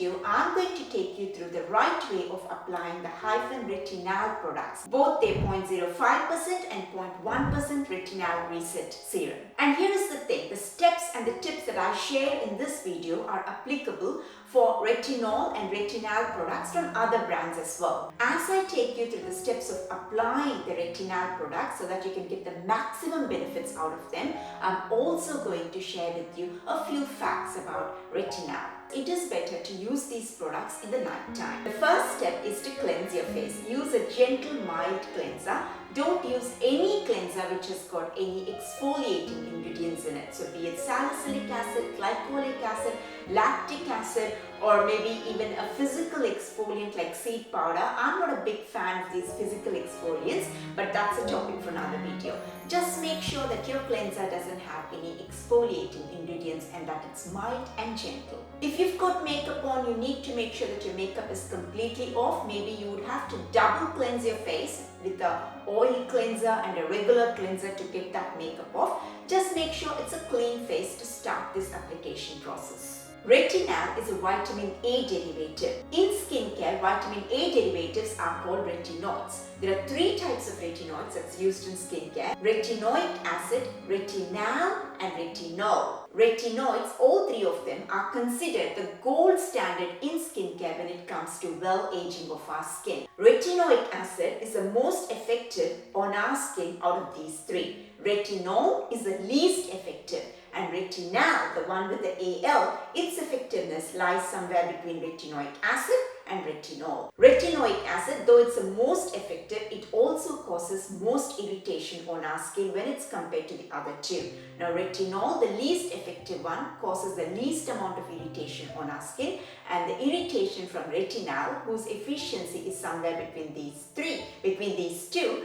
video, I'm going to take you through the right way of applying the Hyphen Retinal products, both their 0.05% and 0.1% retinal reset serum. And here is the thing, the steps and the tips that I share in this video are applicable for retinol and retinal products from other brands as well. As I take you through the steps of applying the retinal products so that you can get the maximum benefits out of them, I'm also going to share with you a few facts about retinal. It is better to use these products in the night time. The first step is to cleanse your face. Use a gentle, mild cleanser. Don't use any cleanser which has got any exfoliating ingredients in it. So be it salicylic acid, glycolic acid, lactic acid, or maybe even a physical exfoliant like seed powder. I'm not a big fan of these physical exfoliants, but that's a topic for another video. Just make sure that your cleanser doesn't have any exfoliating ingredients and that it's mild and gentle. If you've got makeup on, you need to make sure that your makeup is completely off. Maybe you would have to double cleanse your face with an oil cleanser and a regular cleanser to get that makeup off. Just make sure it's a clean face to start this application process. Retinal is a vitamin A derivative. In skincare, vitamin A derivatives are called retinoids. There are three types of retinoids that's used in skincare: retinoic acid, retinal, and retinol. Retinoids, all three of them, are considered the gold standard in skincare when it comes to well-aging of our skin. Retinoic acid is the most effective on our skin out of these three. Retinol is the least effective. And retinal, the one with the AL, its effectiveness lies somewhere between retinoic acid and retinol. Retinoic acid, though it's the most effective, it also causes most irritation on our skin when it's compared to the other two. Now retinol, the least effective one, causes the least amount of irritation on our skin, and the irritation from retinal, whose efficiency is somewhere between these two,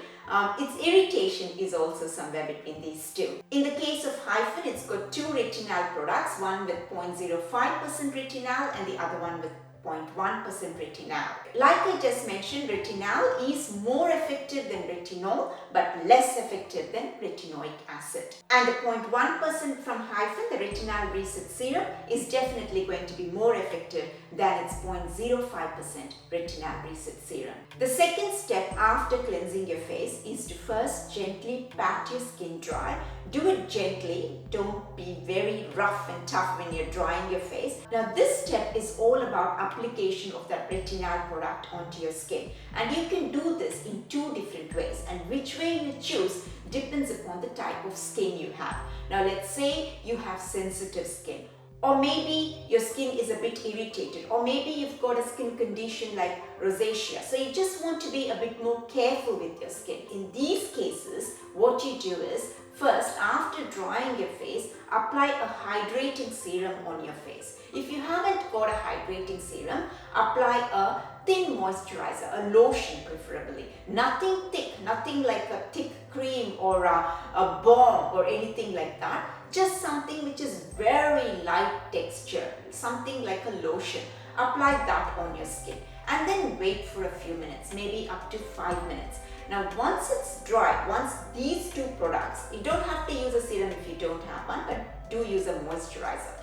its irritation is also somewhere between these two. In the case of Hyphen, it's got two retinal products, one with 0.05% retinal and the other one with 0.1% retinal. Like I just mentioned, retinal is more effective than retinol but less effective than retinoic acid. And the 0.1% from Hyphen, the retinal reset serum, is definitely going to be more effective than its 0.05% retinal reset serum. The second step after cleansing your face is to first gently pat your skin dry. Do it gently, don't be very rough and tough when you're drying your face. Now this step is all about application of that retinal product onto your skin, and you can do this in two different ways, and which way you choose depends upon the type of skin you have. Now let's say you have sensitive skin, or maybe your skin is a bit irritated, or maybe you've got a skin condition like rosacea, so you just want to be a bit more careful with your skin. In these cases, what you do is, first, after drying your face, apply a hydrating serum on your face. If you haven't got a hydrating serum, apply a thin moisturizer, a lotion preferably. Nothing thick, nothing like a thick cream or a balm or anything like that. Just something which is very light texture, something like a lotion. Apply that on your skin and then wait for a few minutes, maybe up to 5 minutes. Now once it's dry, once these two products, you don't have to use a serum if you don't have one, but do use a moisturizer.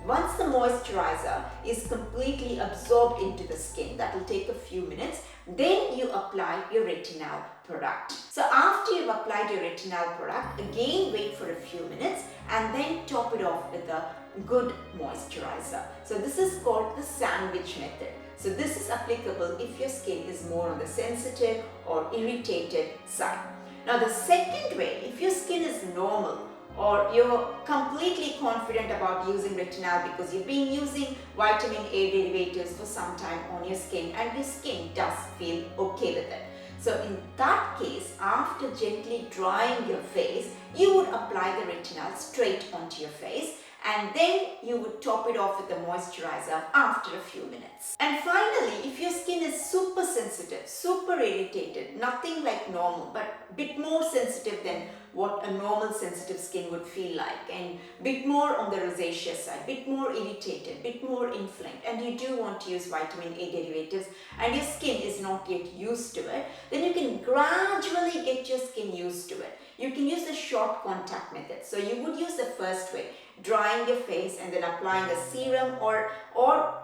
Once the moisturizer is completely absorbed into the skin, that will take a few minutes, then you apply your retinal product. So after you've applied your retinal product, again wait for a few minutes and then top it off with a good moisturizer. So this is called the sandwich method. So this is applicable if your skin is more on the sensitive or irritated side. Now the second way, if your skin is normal, or you're completely confident about using retinal because you've been using vitamin A derivatives for some time on your skin and your skin does feel okay with it. So in that case, after gently drying your face, you would apply the retinal straight onto your face, and then you would top it off with the moisturizer after a few minutes. And finally, if your skin is super sensitive, super irritated, nothing like normal, but a bit more sensitive than what a normal sensitive skin would feel like, and a bit more on the rosacea side, a bit more irritated, a bit more inflamed, and you do want to use vitamin A derivatives and your skin is not yet used to it, then you can gradually get your skin used to it. You can use the short contact method. So you would use the first way. drying your face and then applying a serum, or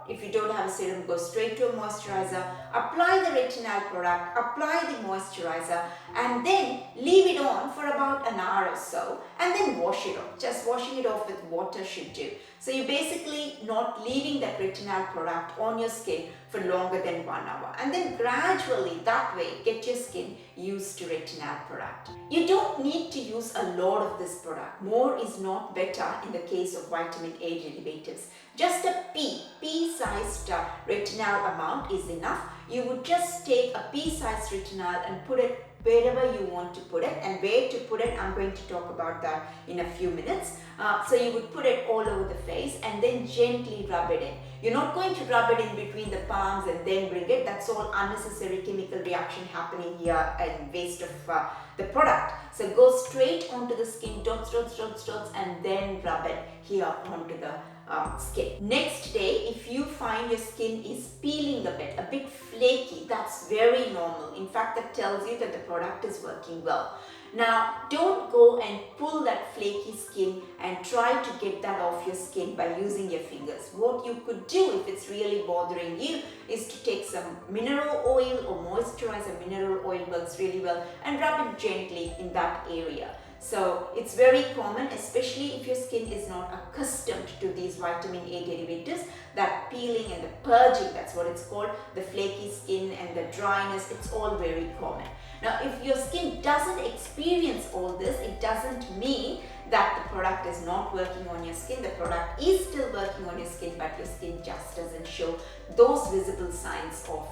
if you don't have a serum, go straight to a moisturizer, apply the retinal product, apply the moisturizer, and then leave it on for about an hour or so, and then wash it off. Just washing it off with water should do. So you're basically not leaving that retinal product on your skin for longer than 1 hour, and then gradually that way get your skin used to retinal product. You don't need to use a lot of this product. More is not better in the case of vitamin A derivatives. Just a pea-sized retinal amount is enough. You would just take a pea-sized retinal and put it wherever you want to put it, and where to put it, I'm going to talk about that in a few minutes. So you would put it all over the face and then gently rub it in. You're not going to rub it in between the palms and then bring it. That's all unnecessary chemical reaction happening here and waste of the product. So go straight onto the skin, dots, and then rub it here onto the skin. Next day, if you find your skin is peeling a bit flaky, that's very normal. In fact, that tells you that the product is working well. Now, don't go and pull that flaky skin and try to get that off your skin by using your fingers. What you could do if it's really bothering you is to take some mineral oil or moisturizer. Mineral oil works really well, and rub it gently in that area. So it's very common, especially if your skin is not accustomed to these vitamin A derivatives, that peeling and the purging, that's what it's called, the flaky skin and the dryness, it's all very common. Now, if your skin doesn't experience all this, it doesn't mean that the product is not working on your skin. The product is still working on your skin, but your skin just doesn't show those visible signs of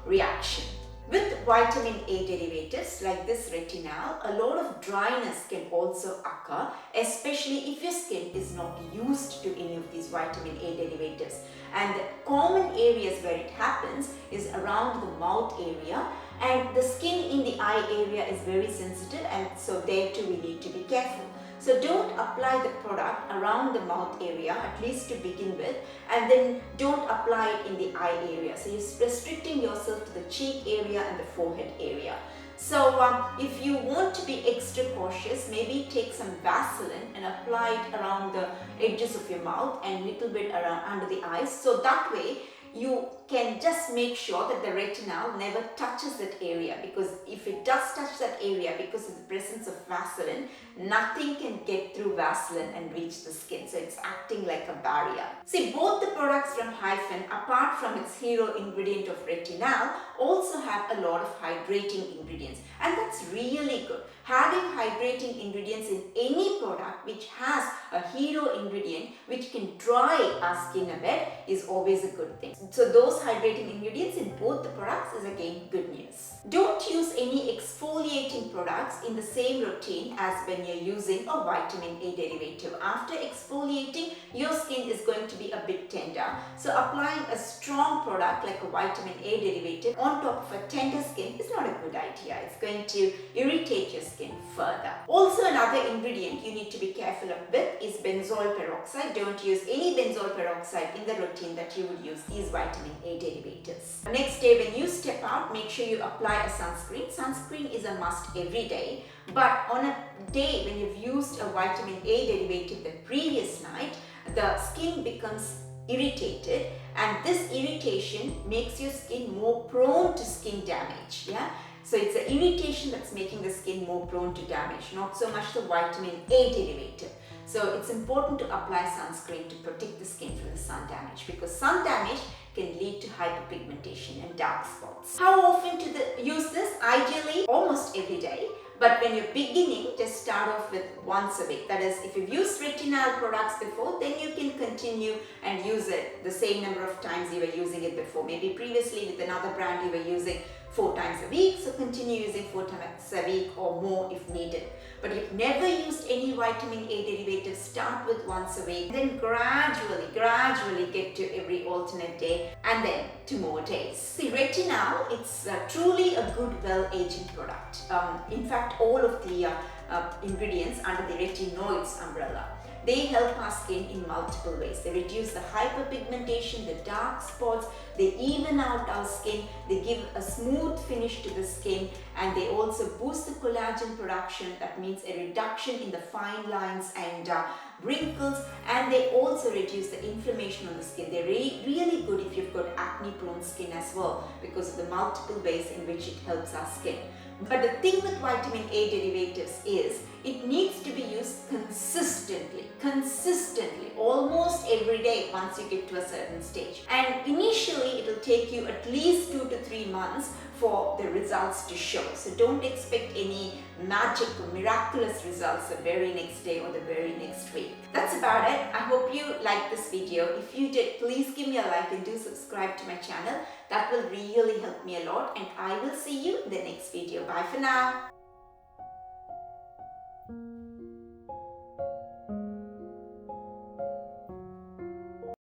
reaction. With vitamin A derivatives like this retinal, a lot of dryness can also occur, especially if your skin is not used to any of these vitamin A derivatives. And the common areas where it happens is around the mouth area, and the skin in the eye area is very sensitive, and so there too we need to be careful. So don't apply the product around the mouth area, at least to begin with, and then don't apply it in the eye area. So you're restricting yourself to the cheek area and the forehead area. So if you want to be extra cautious, maybe take some Vaseline and apply it around the edges of your mouth and little bit around under the eyes. So that way you can just make sure that the retinal never touches that area, because if it does touch that area, because of the presence of Vaseline, nothing can get through Vaseline and reach the skin. So it's acting like a barrier. See, both the products from Hyphen, apart from its hero ingredient of retinal, also have a lot of hydrating ingredients, and that's really good. Having hydrating ingredients in any product which has a hero ingredient which can dry our skin a bit is always a good thing. So those hydrating ingredients in both the products is again good news. Don't use any exfoliating products in the same routine as when you're using a vitamin A derivative. After exfoliating, your skin is going to be a bit tender. So applying a strong product like a vitamin A derivative on top of a tender skin is not a good idea. It's going to irritate your skin further. Also, another ingredient you need to be careful with is benzoyl peroxide. Don't use any benzoyl peroxide in the routine that you would use these vitamin A derivatives. Next day, when you step out, make sure you apply a sunscreen. Sunscreen is a must every day, but on a day when you've used a vitamin A derivative the previous night, the skin becomes irritated, and this irritation makes your skin more prone to skin damage. So it's the irritation that's making the skin more prone to damage, not so much the vitamin A derivative. So it's important to apply sunscreen to protect the skin from the sun damage, because sun damage can lead to hyperpigmentation and dark spots. How often to use this? Ideally, almost every day. But when you're beginning, just start off with once a week. That is, if you've used retinal products before, then you can continue and use it the same number of times you were using it before. Maybe previously with another brand you were using 4 times a week, so continue using 4 times a week or more if needed. But if you've never used any vitamin A derivatives, start with once a week, then gradually get to every alternate day, and then to more days. See, retinal, it's truly a good well-aging product. In fact, all of the ingredients under the retinoids umbrella, they help our skin in multiple ways. They reduce the hyperpigmentation, the dark spots, they even out our skin, they give a smooth finish to the skin, and they also boost the collagen production. That means a reduction in the fine lines and wrinkles, and they also reduce the inflammation on the skin. They're really good if you've got acne-prone skin as well, because of the multiple ways in which it helps our skin. But the thing with vitamin A derivatives is it needs to be used consistently, almost every day once you get to a certain stage. And initially it will take you at least 2 to 3 months for the results to show. So don't expect any magic or miraculous results the very next day or the very next week. That's about it. I hope you liked this video. If you did, please give me a like and do subscribe to my channel. That will really help me a lot, and I will see you in the next video. Bye for now.